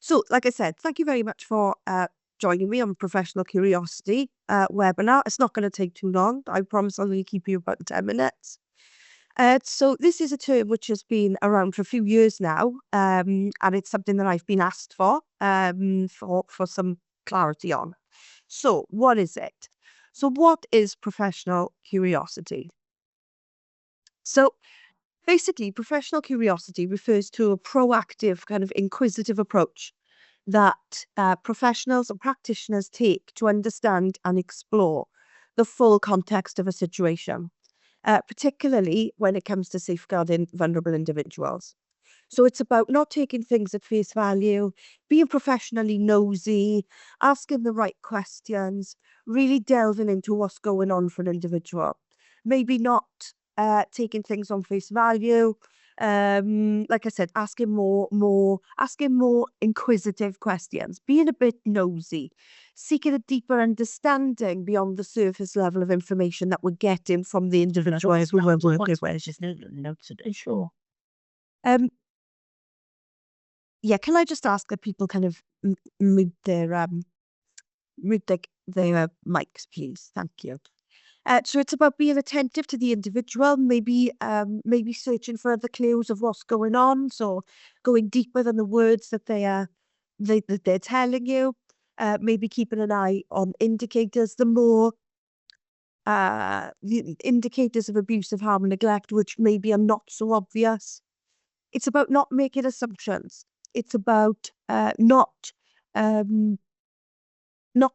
So, like I said, thank you very much for joining me on Professional Curiosity webinar. It's not going to take too long. I promise I'll only keep you about 10 minutes. So this is a term which has been around for a few years now, and it's something that I've been asked for some clarity on. So, what is it? So, what is professional curiosity? So, basically, professional curiosity refers to a proactive, kind of inquisitive approach that professionals and practitioners take to understand and explore the full context of a situation, particularly when it comes to safeguarding vulnerable individuals. So it's about not taking things at face value, being professionally nosy, asking the right questions, really delving into what's going on for an individual. Maybe not taking things on face value. Like I said, asking more inquisitive questions, being a bit nosy, seeking a deeper understanding beyond the surface level of information that we're getting from the individuals we were working with. Sure. Um, Yeah, can I just ask that people kind of mute their mics, please? Thank you. So it's about being attentive to the individual, maybe searching for other clues of what's going on, so going deeper than the words that they're telling you. Maybe keeping an eye on indicators. The indicators of abuse, of harm, and neglect, which maybe are not so obvious. It's about not making assumptions. It's about not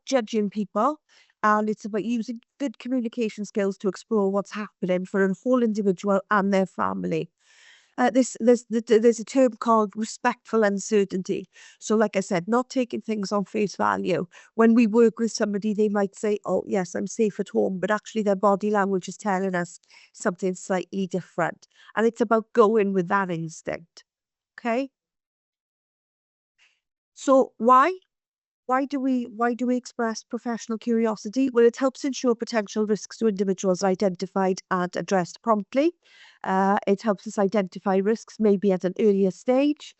judging people, and it's about using good communication skills to explore what's happening for a whole individual and their family. There's a term called respectful uncertainty. So, like I said, not taking things on face value. When we work with somebody, they might say, "Oh, yes, I'm safe at home," but actually, their body language is telling us something slightly different. And it's about going with that instinct. Okay. So why do we express professional curiosity? Well, it helps ensure potential risks to individuals are identified and addressed promptly. It helps us identify risks maybe at an earlier stage.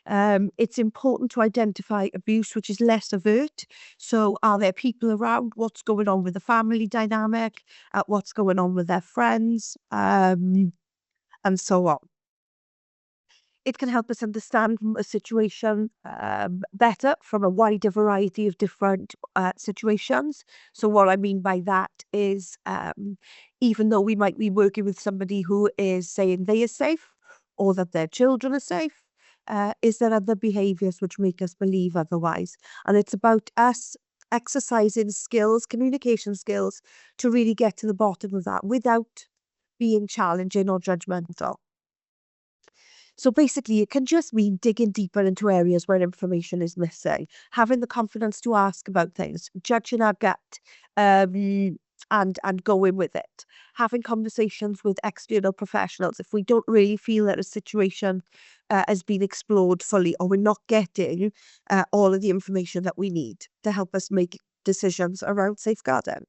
It's important to identify abuse which is less overt. So, are there people around? What's going on with the family dynamic? What's going on with their friends? And so on. It can help us understand a situation better from a wider variety of different situations. So, what I mean by that is, even though we might be working with somebody who is saying they are safe or that their children are safe, is there other behaviours which make us believe otherwise? And it's about us exercising skills, communication skills, to really get to the bottom of that without being challenging or judgmental. So basically, it can just mean digging deeper into areas where information is missing, having the confidence to ask about things, judging our gut, and going with it, having conversations with external professionals if we don't really feel that a situation has been explored fully, or we're not getting all of the information that we need to help us make decisions around safeguarding.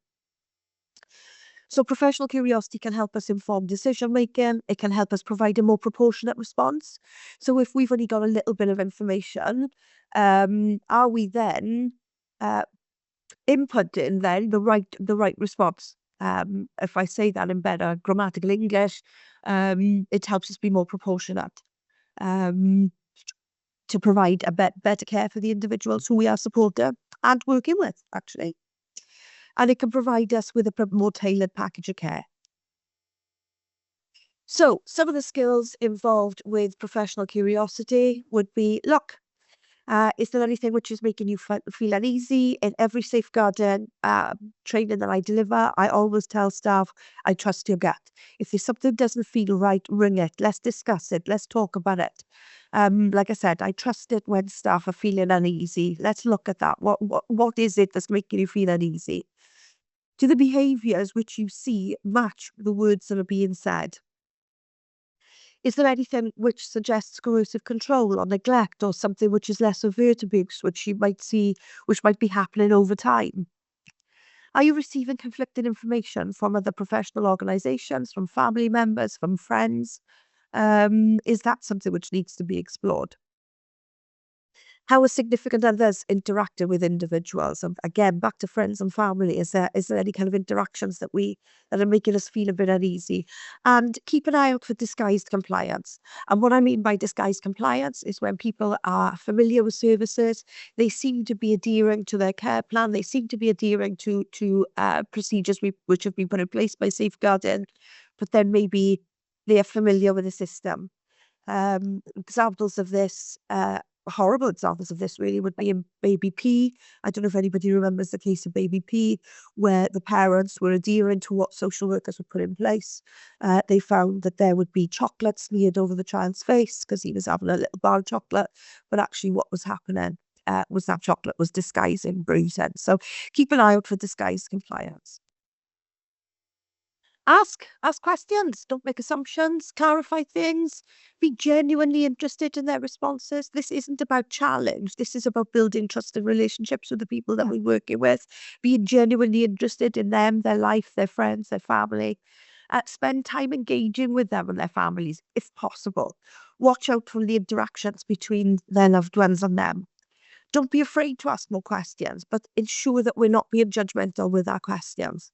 So professional curiosity can help us inform decision making. It can help us provide a more proportionate response. So if we've only got a little bit of information, are we then uh, inputting then the right response? If I say that in better grammatical English, it helps us be more proportionate um, to provide a better care for the individuals who we are supporting and working with, actually. And it can provide us with a more tailored package of care. So, some of the skills involved with professional curiosity would be, look, is there anything which is making you feel uneasy? In every safeguarding training that I deliver, I always tell staff, I trust your gut. If there's something that doesn't feel right, ring it. Let's discuss it. Let's talk about it. Like I said, I trust it when staff are feeling uneasy. Let's look at that. What is it that's making you feel uneasy? Do the behaviours which you see match the words that are being said? Is there anything which suggests coercive control or neglect, or something which is less overt abuse, which you might see, which might be happening over time? Are you receiving conflicting information from other professional organisations, from family members, from friends? Is that something which needs to be explored? How are significant others interacting with individuals? And again, back to friends and family. Is there any kind of interactions that are making us feel a bit uneasy? And keep an eye out for disguised compliance. And what I mean by disguised compliance is when people are familiar with services, they seem to be adhering to their care plan, they seem to be adhering to procedures which have been put in place by safeguarding, but then maybe they are familiar with the system. Examples of this, horrible examples of this really would be in Baby P. I don't know if anybody remembers the case of Baby P, where the parents were adhering to what social workers would put in place. They found that there would be chocolate smeared over the child's face because he was having a little bar of chocolate, but actually what was happening was that chocolate was disguising bruising. So keep an eye out for disguised compliance. Ask questions, don't make assumptions, clarify things, be genuinely interested in their responses. This isn't about challenge. This is about building trusted relationships with the people that we're working with, being genuinely interested in them, their life, their friends, their family. Spend time engaging with them and their families if possible. Watch out for the interactions between their loved ones and them. Don't be afraid to ask more questions, but ensure that we're not being judgmental with our questions.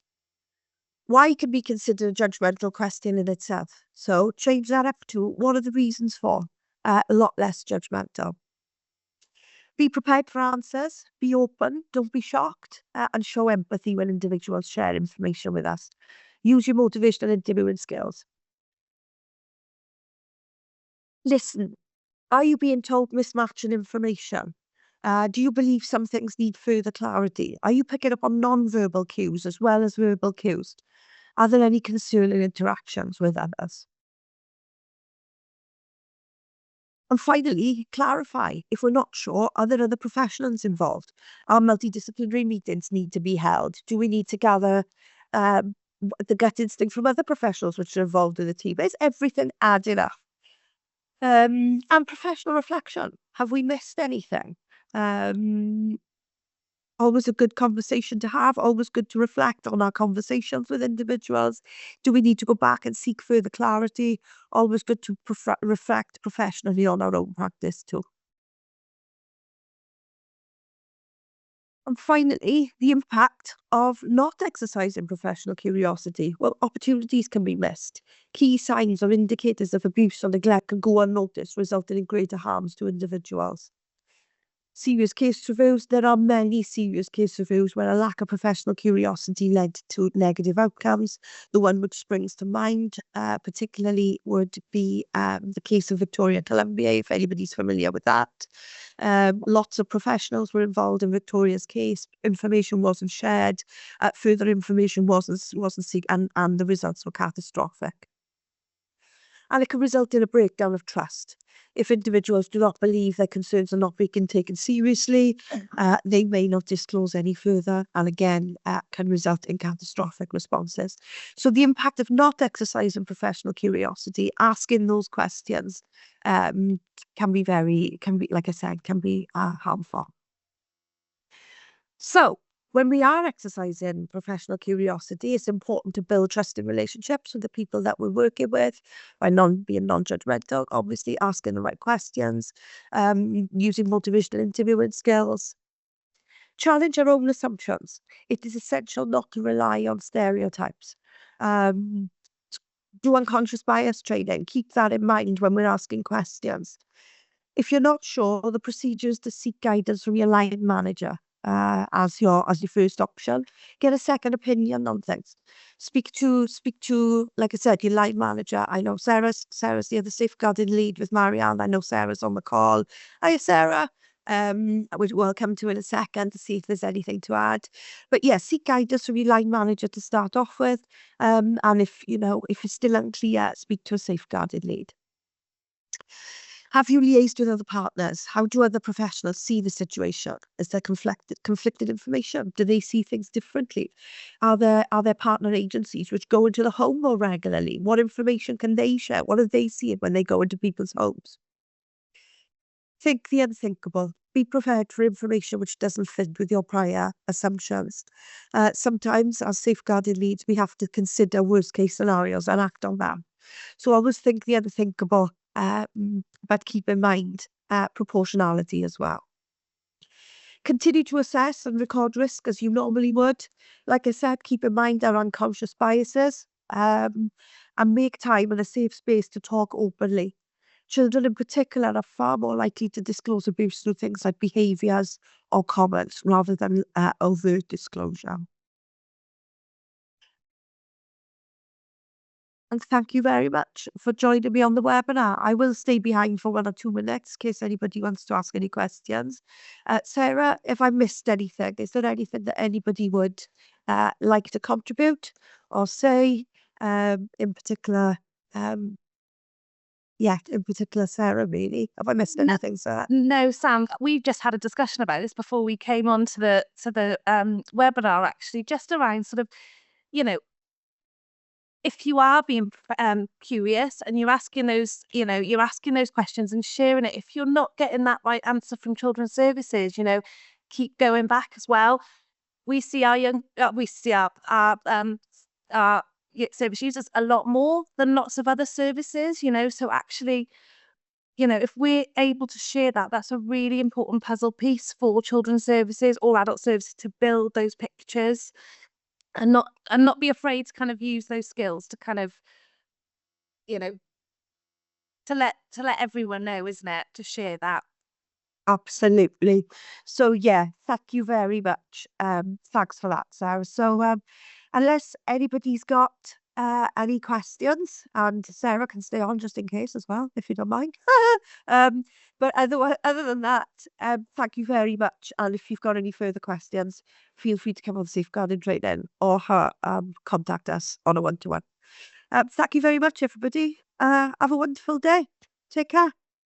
Why can be considered a judgmental question in itself. So change that up to what are the reasons for? A lot less judgmental. Be prepared for answers, be open, don't be shocked, and show empathy when individuals share information with us. Use your motivational and interviewing skills. Listen, are you being told mismatching information? Do you believe some things need further clarity? Are you picking up on non-verbal cues as well as verbal cues? Are there any concerning interactions with others? And finally, clarify. If we're not sure, are there other professionals involved? Are multidisciplinary meetings need to be held? Do we need to gather the gut instinct from other professionals which are involved in the team? Is everything adding up? And professional reflection. Have we missed anything? Um, Always a good conversation to have, always good to reflect on our conversations with individuals. Do we need to go back and seek further clarity? Always good to reflect professionally on our own practice too. And finally, the impact of not exercising professional curiosity. Well, opportunities can be missed. Key signs or indicators of abuse or neglect can go unnoticed, resulting in greater harms to individuals. Serious case reviews. There are many serious case reviews where a lack of professional curiosity led to negative outcomes. The one which springs to mind, particularly, would be the case of Victoria Columbia, if anybody's familiar with that. Lots of professionals were involved in Victoria's case. Information wasn't shared. Further information wasn't seek, and the results were catastrophic. And it can result in a breakdown of trust. If individuals do not believe their concerns are not being taken seriously, they may not disclose any further, and again, can result in catastrophic responses. So the impact of not exercising professional curiosity, asking those questions, like I said, can be harmful. So, when we are exercising professional curiosity, it's important to build trusting relationships with the people that we're working with by being non-judgmental, obviously asking the right questions, using motivational interviewing skills. Challenge our own assumptions. It is essential not to rely on stereotypes. Um, do unconscious bias training. Keep that in mind when we're asking questions. If you're not sure, the procedure is to seek guidance from your line manager as your first option. Get a second opinion on things. Speak to, like I said, your line manager. I know Sarah's the other safeguarding lead with Marianne. I know Sarah's on the call. Hiya, Sarah. Which we'll come to in a second to see if there's anything to add. But yeah, seek guidance from your line manager to start off with. And if it's still unclear, speak to a safeguarding lead. Have you liaised with other partners? How do other professionals see the situation? Is there conflicted information? Do they see things differently? Are there partner agencies which go into the home more regularly? What information can they share? What are they seeing when they go into people's homes? Think the unthinkable. Be prepared for information which doesn't fit with your prior assumptions. Sometimes, as safeguarding leads, we have to consider worst case scenarios and act on them. So always think the unthinkable, but keep in mind proportionality as well. Continue to assess and record risk as you normally would. Like I said, keep in mind our unconscious biases, and make time and a safe space to talk openly. Children in particular are far more likely to disclose abuse through things like behaviours or comments rather than overt disclosure. And thank you very much for joining me on the webinar. I will stay behind for 1 or 2 minutes in case anybody wants to ask any questions. Sarah, if I missed anything, is there anything that anybody would like to contribute or say in particular? Yeah, in particular, Sarah, really. Have I missed No, anything, Sarah? no, Sam. We just had a discussion about this before we came on to the webinar. Actually, just around sort of, you know, if you are being curious and you're asking those, you're asking those questions and sharing it. If you're not getting that right answer from Children's Services, keep going back as well. We see we see our service users a lot more than lots of other services. So actually, if we're able to share that, that's a really important puzzle piece for Children's Services or adult services to build those pictures and not be afraid to kind of use those skills to kind of, you know, to let everyone know, isn't it? To share that. Absolutely. So yeah, thank you very much. Thanks for that, Sarah. So unless anybody's got any questions, and Sarah can stay on just in case as well, if you don't mind. um, but other than that, thank you very much. And if you've got any further questions, feel free to come on Safeguarding Training or contact us on a one-to-one. Thank you very much, everybody. Have a wonderful day. Take care.